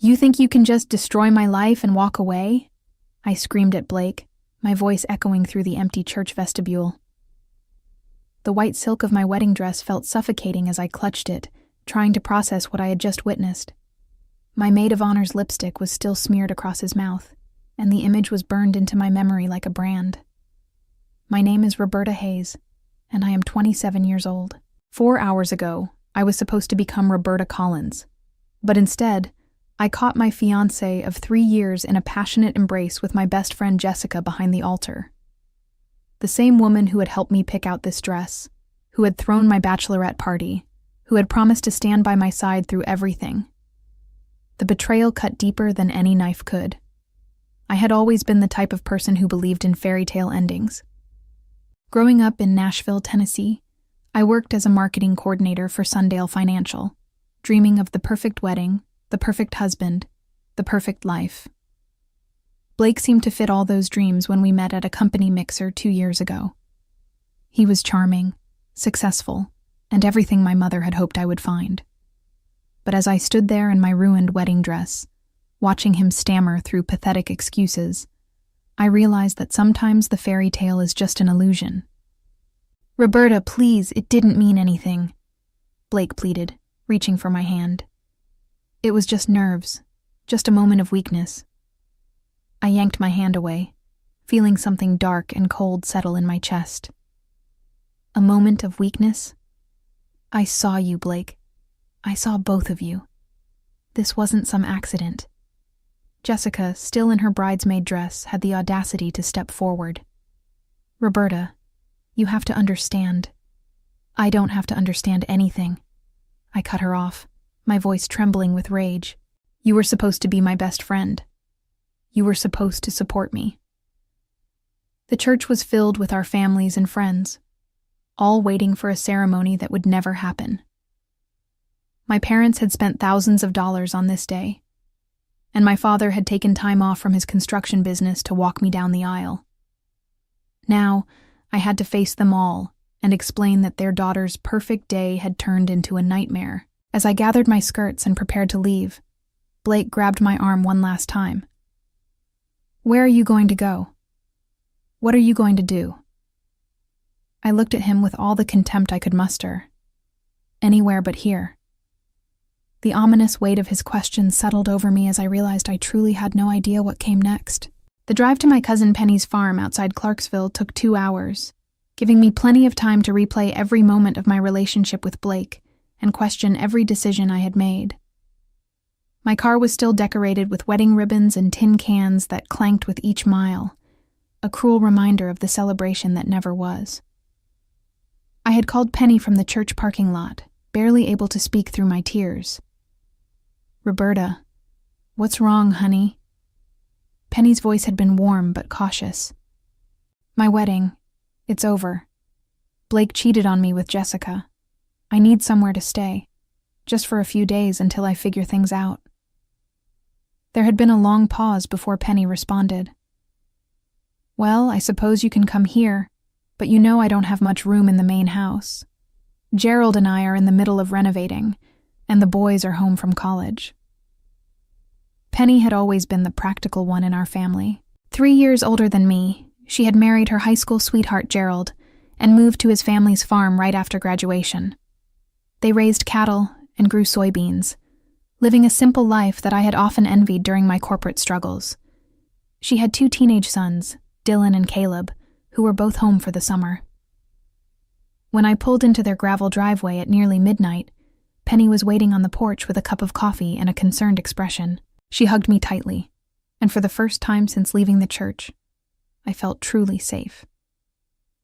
You think you can just destroy my life and walk away? I screamed at Blake, my voice echoing through the empty church vestibule. The white silk of my wedding dress felt suffocating as I clutched it, trying to process what I had just witnessed. My maid of honor's lipstick was still smeared across his mouth, and the image was burned into my memory like a brand. My name is Roberta Hayes, and I am 27 years old. 4 hours ago, I was supposed to become Roberta Collins, but instead, I caught my fiancé of 3 years in a passionate embrace with my best friend Jessica behind the altar. The same woman who had helped me pick out this dress, who had thrown my bachelorette party, who had promised to stand by my side through everything. The betrayal cut deeper than any knife could. I had always been the type of person who believed in fairy tale endings. Growing up in Nashville, Tennessee, I worked as a marketing coordinator for Sundale Financial, dreaming of the perfect wedding, the perfect husband, the perfect life. Blake seemed to fit all those dreams when we met at a company mixer 2 years ago. He was charming, successful, and everything my mother had hoped I would find. But as I stood there in my ruined wedding dress, watching him stammer through pathetic excuses, I realized that sometimes the fairy tale is just an illusion. "Roberta, please, it didn't mean anything," Blake pleaded, reaching for my hand. "It was just nerves, just a moment of weakness." I yanked my hand away, feeling something dark and cold settle in my chest. A moment of weakness? I saw you, Blake. I saw both of you. This wasn't some accident. Jessica, still in her bridesmaid dress, had the audacity to step forward. "Roberta, you have to understand." "I don't have to understand anything." I cut her off, my voice trembling with rage. "You were supposed to be my best friend. You were supposed to support me." The church was filled with our families and friends, all waiting for a ceremony that would never happen. My parents had spent thousands of dollars on this day, and my father had taken time off from his construction business to walk me down the aisle. Now, I had to face them all and explain that their daughter's perfect day had turned into a nightmare. As I gathered my skirts and prepared to leave, Blake grabbed my arm one last time. "Where are you going to go? What are you going to do?" I looked at him with all the contempt I could muster. "Anywhere but here." The ominous weight of his question settled over me as I realized I truly had no idea what came next. The drive to my cousin Penny's farm outside Clarksville took 2 hours, giving me plenty of time to replay every moment of my relationship with Blake and question every decision I had made. My car was still decorated with wedding ribbons and tin cans that clanked with each mile, a cruel reminder of the celebration that never was. I had called Penny from the church parking lot, barely able to speak through my tears. "Roberta, what's wrong, honey?" Penny's voice had been warm but cautious. "My wedding. It's over. Blake cheated on me with Jessica. I need somewhere to stay, just for a few days until I figure things out." There had been a long pause before Penny responded. "Well, I suppose you can come here, but you know I don't have much room in the main house. Gerald and I are in the middle of renovating, and the boys are home from college." Penny had always been the practical one in our family. 3 years older than me, she had married her high school sweetheart Gerald and moved to his family's farm right after graduation. They raised cattle and grew soybeans, living a simple life that I had often envied during my corporate struggles. She had 2 teenage sons, Dylan and Caleb, who were both home for the summer. When I pulled into their gravel driveway at nearly midnight, Penny was waiting on the porch with a cup of coffee and a concerned expression. She hugged me tightly, and for the first time since leaving the church, I felt truly safe.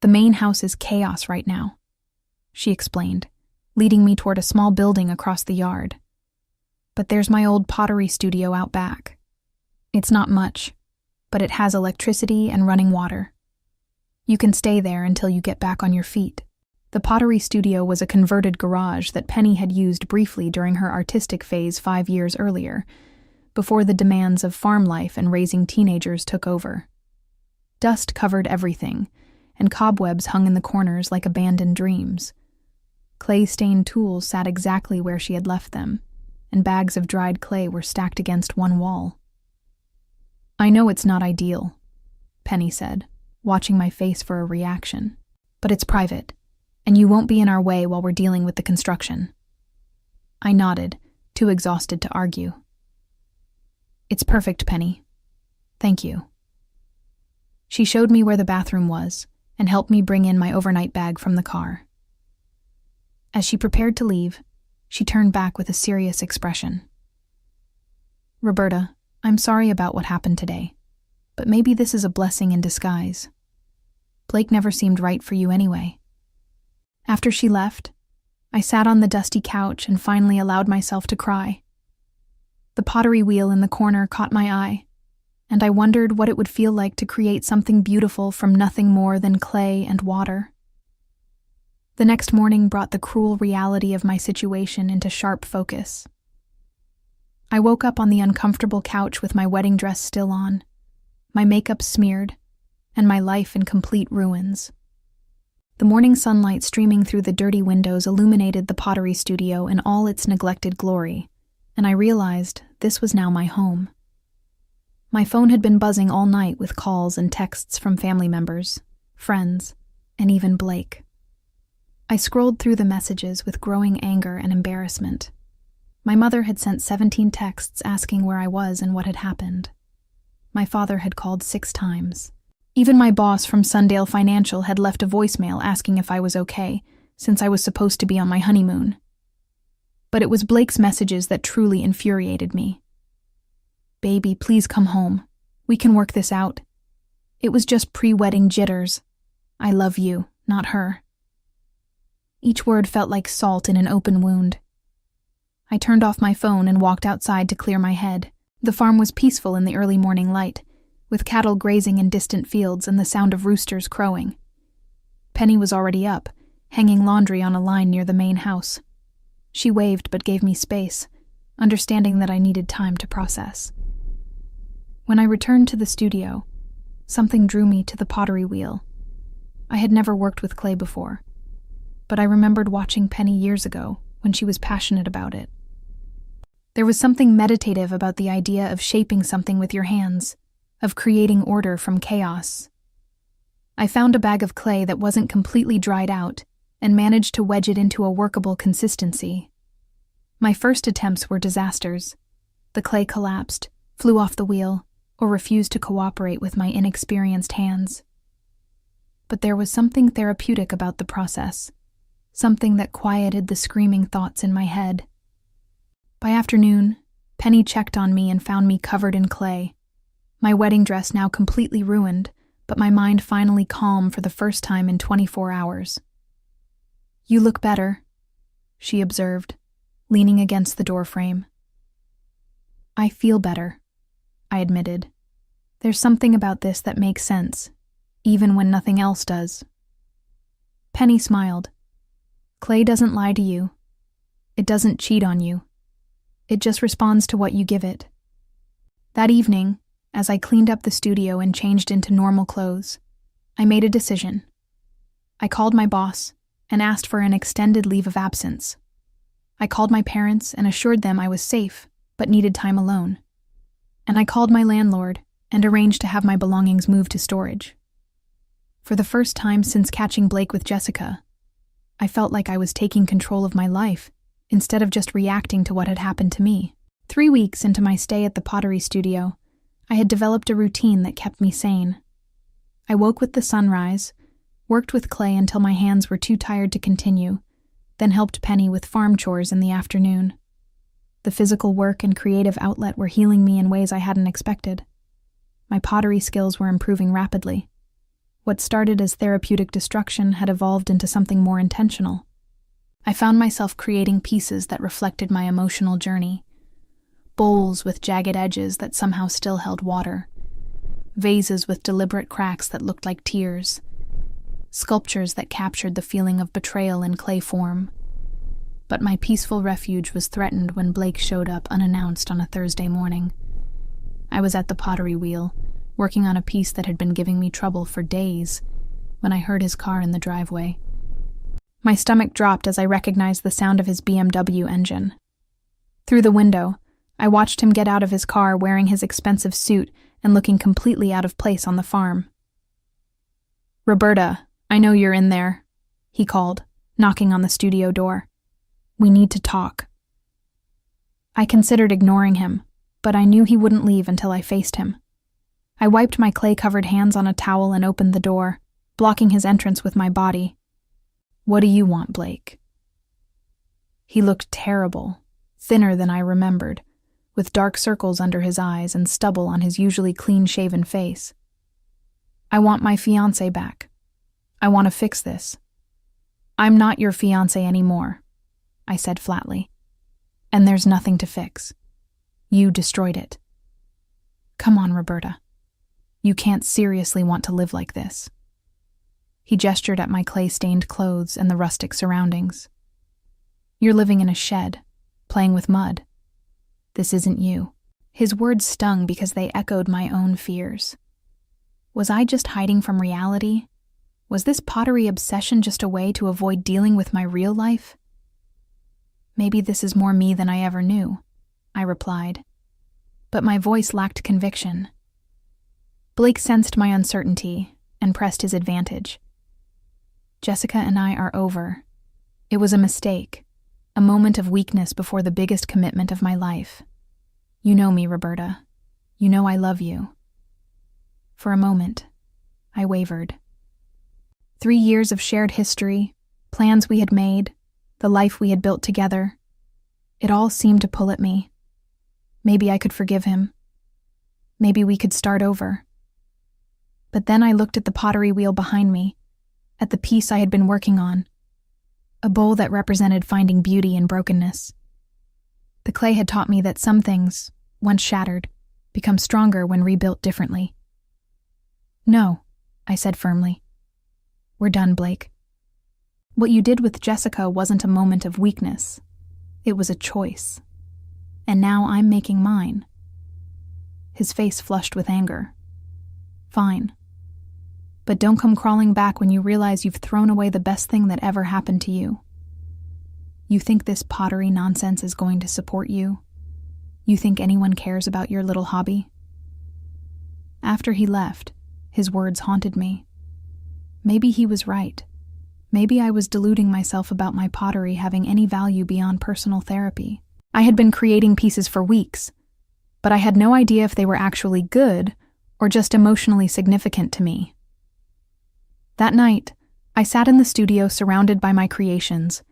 "The main house is chaos right now," she explained, leading me toward a small building across the yard. "But there's my old pottery studio out back. It's not much, but it has electricity and running water. You can stay there until you get back on your feet." The pottery studio was a converted garage that Penny had used briefly during her artistic phase 5 years earlier, before the demands of farm life and raising teenagers took over. Dust covered everything, and cobwebs hung in the corners like abandoned dreams. Clay-stained tools sat exactly where she had left them, and bags of dried clay were stacked against one wall. "I know it's not ideal," Penny said, watching my face for a reaction. "But it's private, and you won't be in our way while we're dealing with the construction." I nodded, too exhausted to argue. "It's perfect, Penny. Thank you." She showed me where the bathroom was and helped me bring in my overnight bag from the car. As she prepared to leave, she turned back with a serious expression. "Roberta, I'm sorry about what happened today, but maybe this is a blessing in disguise. Blake never seemed right for you anyway." After she left, I sat on the dusty couch and finally allowed myself to cry. The pottery wheel in the corner caught my eye, and I wondered what it would feel like to create something beautiful from nothing more than clay and water. The next morning brought the cruel reality of my situation into sharp focus. I woke up on the uncomfortable couch with my wedding dress still on, my makeup smeared, and my life in complete ruins. The morning sunlight streaming through the dirty windows illuminated the pottery studio in all its neglected glory, and I realized this was now my home. My phone had been buzzing all night with calls and texts from family members, friends, and even Blake. I scrolled through the messages with growing anger and embarrassment. My mother had sent 17 texts asking where I was and what had happened. My father had called 6 times. Even my boss from Sundale Financial had left a voicemail asking if I was okay, since I was supposed to be on my honeymoon. But it was Blake's messages that truly infuriated me. "Baby, please come home. We can work this out. It was just pre-wedding jitters. I love you, not her." Each word felt like salt in an open wound. I turned off my phone and walked outside to clear my head. The farm was peaceful in the early morning light, with cattle grazing in distant fields and the sound of roosters crowing. Penny was already up, hanging laundry on a line near the main house. She waved but gave me space, understanding that I needed time to process. When I returned to the studio, something drew me to the pottery wheel. I had never worked with clay before, but I remembered watching Penny years ago when she was passionate about it. There was something meditative about the idea of shaping something with your hands, of creating order from chaos. I found a bag of clay that wasn't completely dried out and managed to wedge it into a workable consistency. My first attempts were disasters. The clay collapsed, flew off the wheel, or refused to cooperate with my inexperienced hands. But there was something therapeutic about the process, something that quieted the screaming thoughts in my head. By afternoon, Penny checked on me and found me covered in clay, my wedding dress now completely ruined, but my mind finally calm for the first time in 24 hours. "You look better," she observed, leaning against the doorframe. "I feel better," I admitted. "There's something about this that makes sense, even when nothing else does." Penny smiled. "Clay doesn't lie to you. It doesn't cheat on you. It just responds to what you give it." That evening, as I cleaned up the studio and changed into normal clothes, I made a decision. I called my boss and asked for an extended leave of absence. I called my parents and assured them I was safe, but needed time alone. And I called my landlord and arranged to have my belongings moved to storage. For the first time since catching Blake with Jessica, I felt like I was taking control of my life instead of just reacting to what had happened to me. 3 weeks into my stay at the pottery studio, I had developed a routine that kept me sane. I woke with the sunrise, worked with clay until my hands were too tired to continue, then helped Penny with farm chores in the afternoon. The physical work and creative outlet were healing me in ways I hadn't expected. My pottery skills were improving rapidly. What started as therapeutic destruction had evolved into something more intentional. I found myself creating pieces that reflected my emotional journey. Bowls with jagged edges that somehow still held water. Vases with deliberate cracks that looked like tears. Sculptures that captured the feeling of betrayal in clay form. But my peaceful refuge was threatened when Blake showed up unannounced on a Thursday morning. I was at the pottery wheel, working on a piece that had been giving me trouble for days, when I heard his car in the driveway. My stomach dropped as I recognized the sound of his BMW engine. Through the window, I watched him get out of his car wearing his expensive suit and looking completely out of place on the farm. "Roberta, I know you're in there," he called, knocking on the studio door. "We need to talk." I considered ignoring him, but I knew he wouldn't leave until I faced him. I wiped my clay-covered hands on a towel and opened the door, blocking his entrance with my body. "What do you want, Blake?" He looked terrible, thinner than I remembered, with dark circles under his eyes and stubble on his usually clean-shaven face. "I want my fiancé back. I want to fix this." "I'm not your fiancé anymore," I said flatly. "And there's nothing to fix. You destroyed it." "Come on, Roberta. You can't seriously want to live like this." He gestured at my clay-stained clothes and the rustic surroundings. "You're living in a shed, playing with mud. This isn't you." His words stung because they echoed my own fears. Was I just hiding from reality? Was this pottery obsession just a way to avoid dealing with my real life? "Maybe this is more me than I ever knew," I replied. But my voice lacked conviction. Blake sensed my uncertainty and pressed his advantage. "Jessica and I are over. It was a mistake, a moment of weakness before the biggest commitment of my life. You know me, Roberta. You know I love you." For a moment, I wavered. 3 years of shared history, plans we had made, the life we had built together. It all seemed to pull at me. Maybe I could forgive him. Maybe we could start over. But then I looked at the pottery wheel behind me, at the piece I had been working on, a bowl that represented finding beauty in brokenness. The clay had taught me that some things, once shattered, become stronger when rebuilt differently. "No," I said firmly. "We're done, Blake. What you did with Jessica wasn't a moment of weakness. It was a choice. And now I'm making mine." His face flushed with anger. "Fine. But don't come crawling back when you realize you've thrown away the best thing that ever happened to you. You think this pottery nonsense is going to support you? You think anyone cares about your little hobby?" After he left, his words haunted me. Maybe he was right. Maybe I was deluding myself about my pottery having any value beyond personal therapy. I had been creating pieces for weeks, but I had no idea if they were actually good or just emotionally significant to me. That night, I sat in the studio surrounded by my creations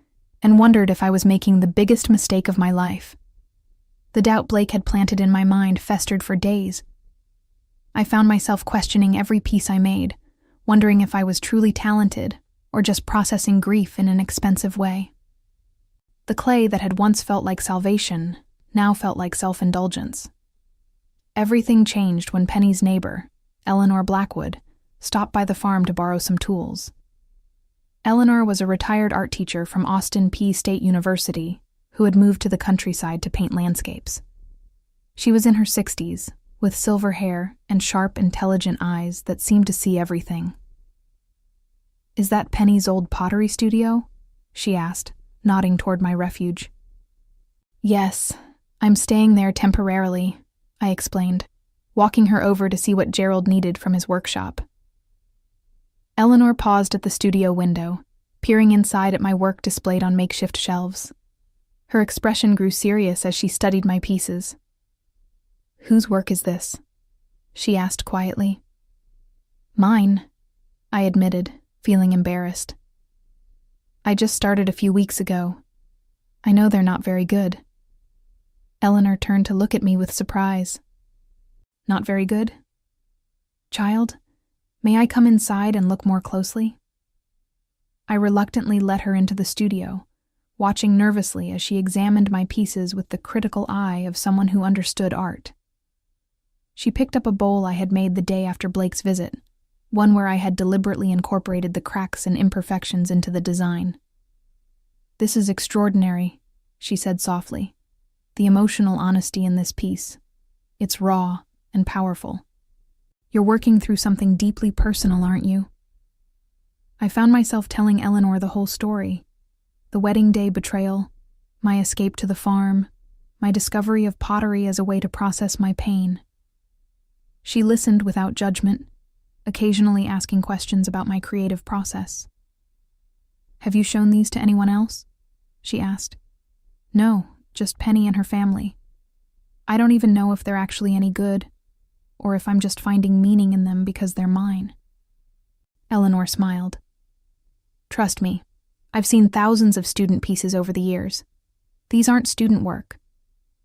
and wondered if I was making the biggest mistake of my life. The doubt Blake had planted in my mind festered for days. I found myself questioning every piece I made, wondering if I was truly talented or just processing grief in an expensive way. The clay that had once felt like salvation now felt like self-indulgence. Everything changed when Penny's neighbor, Eleanor Blackwood, stopped by the farm to borrow some tools. Eleanor was a retired art teacher from Austin Peay State University who had moved to the countryside to paint landscapes. She was in her 60s, with silver hair and sharp, intelligent eyes that seemed to see everything. "Is that Penny's old pottery studio?" she asked, nodding toward my refuge. "Yes, I'm staying there temporarily," I explained, walking her over to see what Gerald needed from his workshop. Eleanor paused at the studio window, peering inside at my work displayed on makeshift shelves. Her expression grew serious as she studied my pieces. "Whose work is this?" she asked quietly. "Mine," I admitted, feeling embarrassed. "I just started a few weeks ago. I know they're not very good." Eleanor turned to look at me with surprise. "Not very good? Child, may I come inside and look more closely?" I reluctantly let her into the studio, watching nervously as she examined my pieces with the critical eye of someone who understood art. She picked up a bowl I had made the day after Blake's visit, one where I had deliberately incorporated the cracks and imperfections into the design. "This is extraordinary," she said softly. "The emotional honesty in this piece. It's raw and powerful. You're working through something deeply personal, aren't you?" I found myself telling Eleanor the whole story. The wedding day betrayal, my escape to the farm, my discovery of pottery as a way to process my pain. She listened without judgment, occasionally asking questions about my creative process. "Have you shown these to anyone else?" she asked. "No, just Penny and her family. I don't even know if they're actually any good, or if I'm just finding meaning in them because they're mine." Eleanor smiled. "Trust me, I've seen thousands of student pieces over the years. These aren't student work.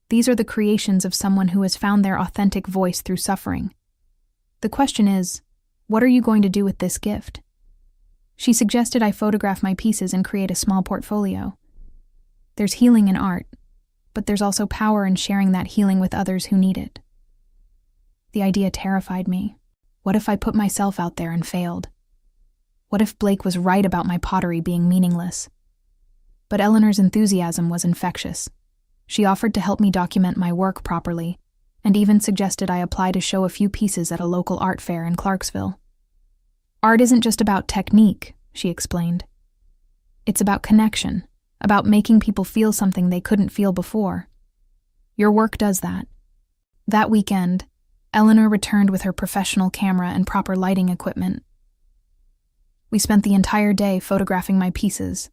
These are the creations of someone who has found their authentic voice through suffering. The question is, what are you going to do with this gift?" She suggested I photograph my pieces and create a small portfolio. There's healing in art, but there's also power in sharing that healing with others who need it. The idea terrified me. What if I put myself out there and failed? What if Blake was right about my pottery being meaningless? But Eleanor's enthusiasm was infectious. She offered to help me document my work properly, and even suggested I apply to show a few pieces at a local art fair in Clarksville. "Art isn't just about technique," she explained. "It's about connection, about making people feel something they couldn't feel before. Your work does that." That weekend, Eleanor returned with her professional camera and proper lighting equipment. We spent the entire day photographing my pieces,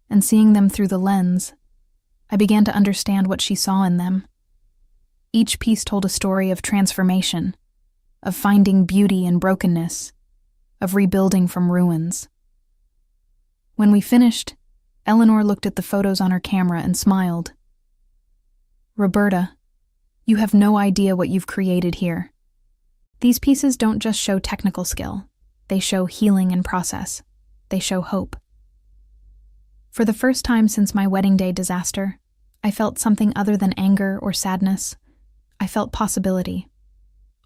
and seeing them through the lens, I began to understand what she saw in them. Each piece told a story of transformation, of finding beauty in brokenness, of rebuilding from ruins. When we finished, Eleanor looked at the photos on her camera and smiled. "Roberta, you have no idea what you've created here. These pieces don't just show technical skill. They show healing and process. They show hope." For the first time since my wedding day disaster, I felt something other than anger or sadness. I felt possibility.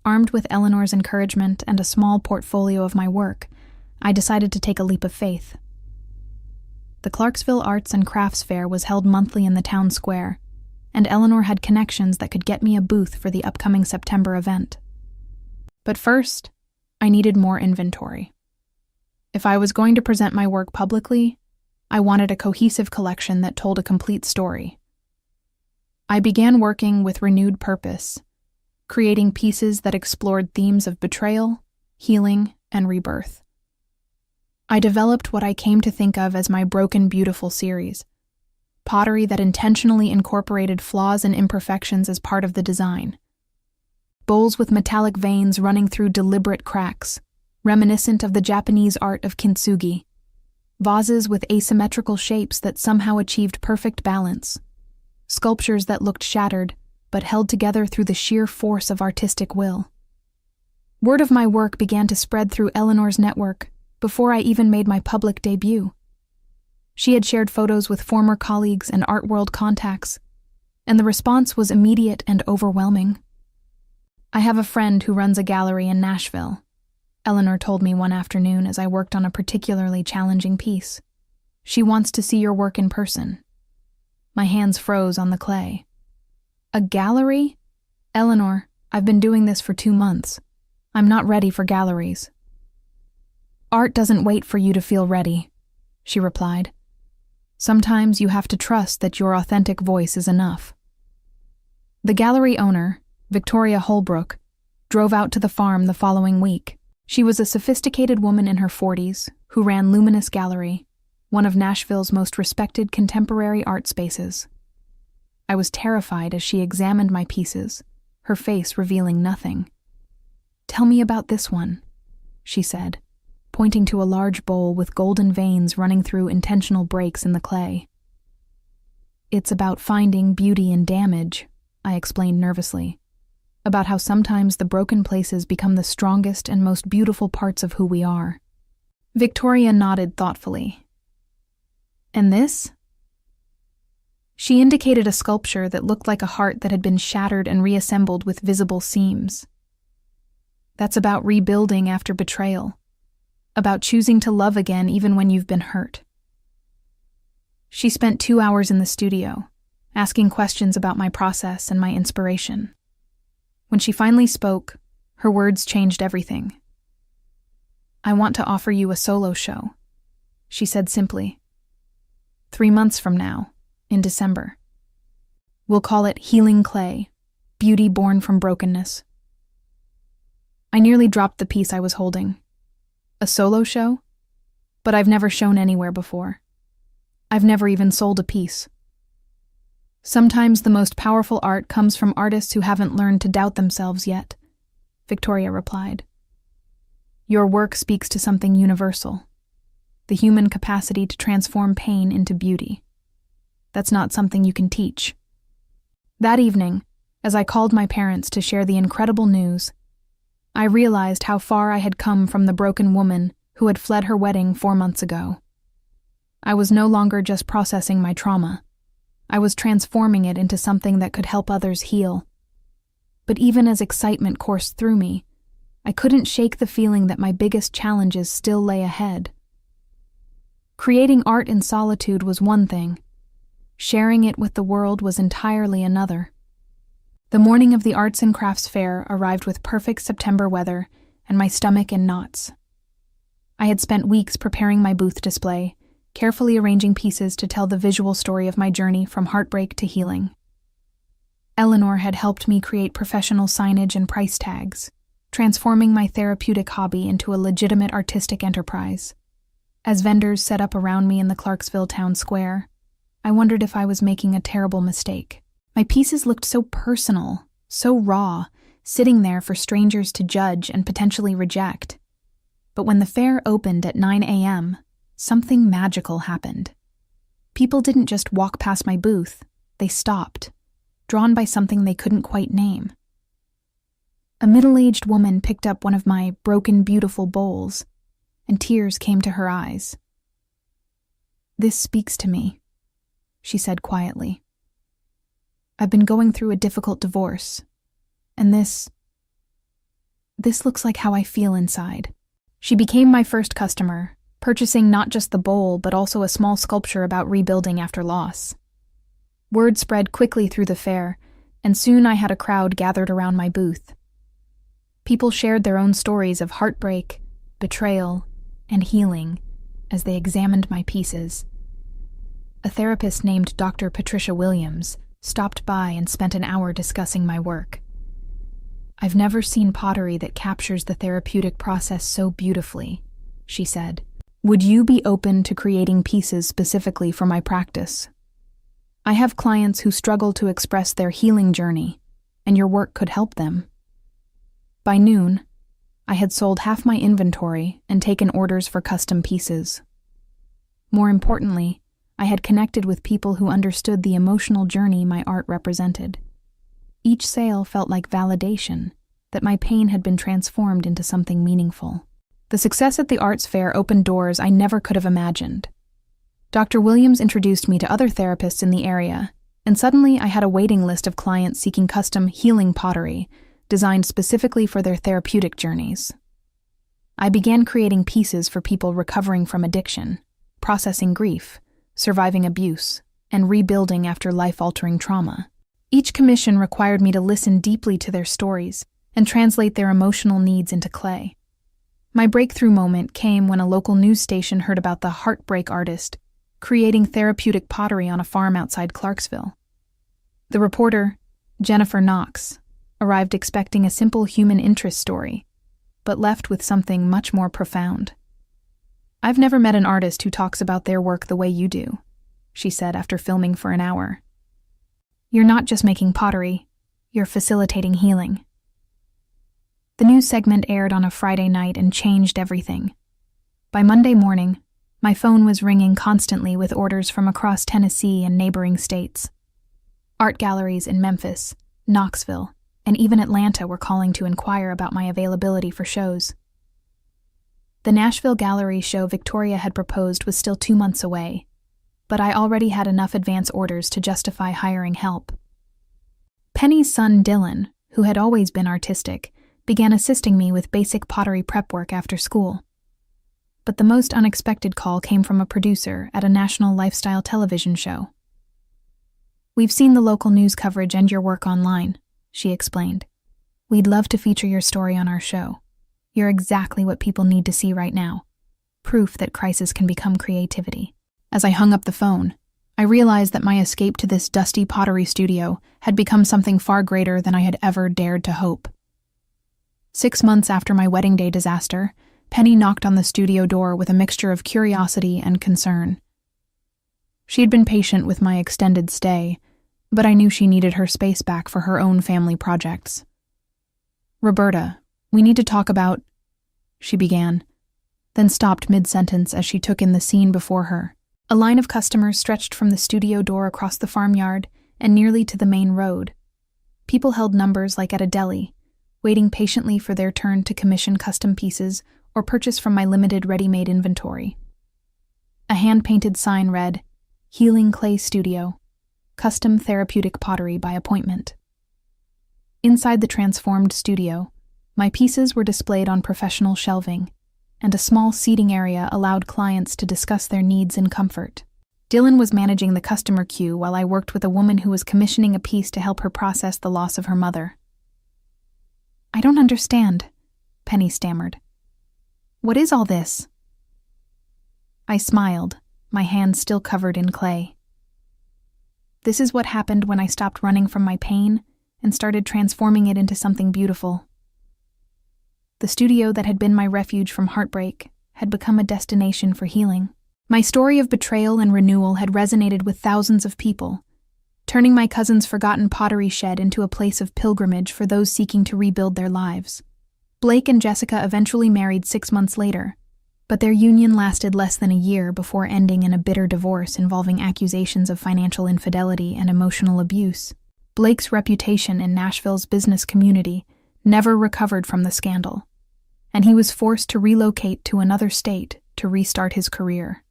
Armed with Eleanor's encouragement and a small portfolio of my work, I decided to take a leap of faith. The Clarksville Arts and Crafts Fair was held monthly in the town square, and Eleanor had connections that could get me a booth for the upcoming September event. But first, I needed more inventory. If I was going to present my work publicly, I wanted a cohesive collection that told a complete story. I began working with renewed purpose, creating pieces that explored themes of betrayal, healing, and rebirth. I developed what I came to think of as my Broken Beautiful series, pottery that intentionally incorporated flaws and imperfections as part of the design. Bowls with metallic veins running through deliberate cracks, reminiscent of the Japanese art of kintsugi. Vases with asymmetrical shapes that somehow achieved perfect balance. Sculptures that looked shattered, but held together through the sheer force of artistic will. Word of my work began to spread through Eleanor's network before I even made my public debut. She had shared photos with former colleagues and art world contacts, and the response was immediate and overwhelming. "I have a friend who runs a gallery in Nashville," Eleanor told me one afternoon as I worked on a particularly challenging piece. "She wants to see your work in person." My hands froze on the clay. "A gallery? Eleanor, I've been doing this for 2 months. I'm not ready for galleries." "Art doesn't wait for you to feel ready," she replied. "Sometimes you have to trust that your authentic voice is enough." The gallery owner, Victoria Holbrook, drove out to the farm the following week. She was a sophisticated woman in her 40s who ran Luminous Gallery, one of Nashville's most respected contemporary art spaces. I was terrified as she examined my pieces, her face revealing nothing. "Tell me about this one," she said, pointing to a large bowl with golden veins running through intentional breaks in the clay. "It's about finding beauty in damage," I explained nervously, "about how sometimes the broken places become the strongest and most beautiful parts of who we are." Victoria nodded thoughtfully. "And this?" She indicated a sculpture that looked like a heart that had been shattered and reassembled with visible seams. "That's about rebuilding after betrayal, about choosing to love again even when you've been hurt." She spent 2 hours in the studio, asking questions about my process and my inspiration. When she finally spoke, her words changed everything. "I want to offer you a solo show," she said simply. 3 months from now, in December." We'll call it Healing Clay, Beauty Born from Brokenness. I nearly dropped the piece I was holding. A solo show? But I've never shown anywhere before. I've never even sold a piece. Sometimes the most powerful art comes from artists who haven't learned to doubt themselves yet, Victoria replied. Your work speaks to something universal, the human capacity to transform pain into beauty. That's not something you can teach. That evening, as I called my parents to share the incredible news, I realized how far I had come from the broken woman who had fled her wedding 4 months ago. I was no longer just processing my trauma. I was transforming it into something that could help others heal. But even as excitement coursed through me, I couldn't shake the feeling that my biggest challenges still lay ahead. Creating art in solitude was one thing. Sharing it with the world was entirely another. The morning of the Arts and Crafts Fair arrived with perfect September weather and my stomach in knots. I had spent weeks preparing my booth display, carefully arranging pieces to tell the visual story of my journey from heartbreak to healing. Eleanor had helped me create professional signage and price tags, transforming my therapeutic hobby into a legitimate artistic enterprise. As vendors set up around me in the Clarksville town square, I wondered if I was making a terrible mistake. My pieces looked so personal, so raw, sitting there for strangers to judge and potentially reject. But when the fair opened at 9 a.m., something magical happened. People didn't just walk past my booth, they stopped, drawn by something they couldn't quite name. A middle-aged woman picked up one of my broken, beautiful bowls, and tears came to her eyes. "This speaks to me," she said quietly. "I've been going through a difficult divorce, and this looks like how I feel inside." She became my first customer, purchasing not just the bowl but also a small sculpture about rebuilding after loss. Word spread quickly through the fair, and soon I had a crowd gathered around my booth. People shared their own stories of heartbreak, betrayal, and healing as they examined my pieces. A therapist named Dr. Patricia Williams stopped by and spent an hour discussing my work. "I've never seen pottery that captures the therapeutic process so beautifully," she said. "Would you be open to creating pieces specifically for my practice? I have clients who struggle to express their healing journey, and your work could help them." By noon, I had sold half my inventory and taken orders for custom pieces. More importantly, I had connected with people who understood the emotional journey my art represented. Each sale felt like validation that my pain had been transformed into something meaningful. The success at the arts fair opened doors I never could have imagined. Dr. Williams introduced me to other therapists in the area, and suddenly I had a waiting list of clients seeking custom healing pottery designed specifically for their therapeutic journeys. I began creating pieces for people recovering from addiction, processing grief, surviving abuse, and rebuilding after life-altering trauma. Each commission required me to listen deeply to their stories and translate their emotional needs into clay. My breakthrough moment came when a local news station heard about the Heartbreak artist creating therapeutic pottery on a farm outside Clarksville. The reporter, Jennifer Knox, arrived expecting a simple human interest story, but left with something much more profound. "I've never met an artist who talks about their work the way you do," she said after filming for an hour. "You're not just making pottery, you're facilitating healing." The news segment aired on a Friday night and changed everything. By Monday morning, my phone was ringing constantly with orders from across Tennessee and neighboring states. Art galleries in Memphis, Knoxville, and even Atlanta were calling to inquire about my availability for shows. The Nashville gallery show Victoria had proposed was still 2 months away, but I already had enough advance orders to justify hiring help. Penny's son Dylan, who had always been artistic, began assisting me with basic pottery prep work after school. But the most unexpected call came from a producer at a national lifestyle television show. "We've seen the local news coverage and your work online," she explained. "We'd love to feature your story on our show. You're exactly what people need to see right now. Proof that crisis can become creativity." As I hung up the phone, I realized that my escape to this dusty pottery studio had become something far greater than I had ever dared to hope. 6 months after my wedding day disaster, Penny knocked on the studio door with a mixture of curiosity and concern. She had been patient with my extended stay, but I knew she needed her space back for her own family projects. "Roberta, we need to talk about," she began, then stopped mid-sentence as she took in the scene before her. A line of customers stretched from the studio door across the farmyard and nearly to the main road. People held numbers like at a deli, waiting patiently for their turn to commission custom pieces or purchase from my limited ready-made inventory. A hand-painted sign read, "Healing Clay Studio, Custom Therapeutic Pottery by Appointment." Inside the transformed studio, my pieces were displayed on professional shelving, and a small seating area allowed clients to discuss their needs in comfort. Dylan was managing the customer queue while I worked with a woman who was commissioning a piece to help her process the loss of her mother. "I don't understand," Penny stammered. "What is all this?" I smiled, my hands still covered in clay. "This is what happened when I stopped running from my pain and started transforming it into something beautiful." The studio that had been my refuge from heartbreak had become a destination for healing. My story of betrayal and renewal had resonated with thousands of people, turning my cousin's forgotten pottery shed into a place of pilgrimage for those seeking to rebuild their lives. Blake and Jessica eventually married 6 months later, but their union lasted less than a year before ending in a bitter divorce involving accusations of financial infidelity and emotional abuse. Blake's reputation in Nashville's business community never recovered from the scandal, and he was forced to relocate to another state to restart his career.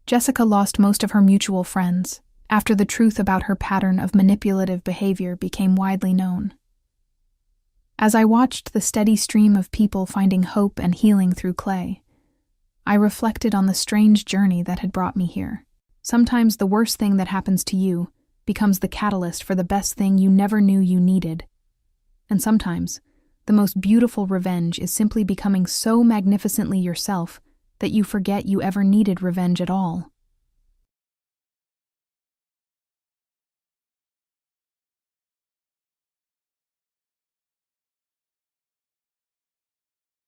Jessica lost most of her mutual friends after the truth about her pattern of manipulative behavior became widely known. As I watched the steady stream of people finding hope and healing through clay, I reflected on the strange journey that had brought me here. Sometimes the worst thing that happens to you becomes the catalyst for the best thing you never knew you needed. And sometimes, the most beautiful revenge is simply becoming so magnificently yourself that you forget you ever needed revenge at all.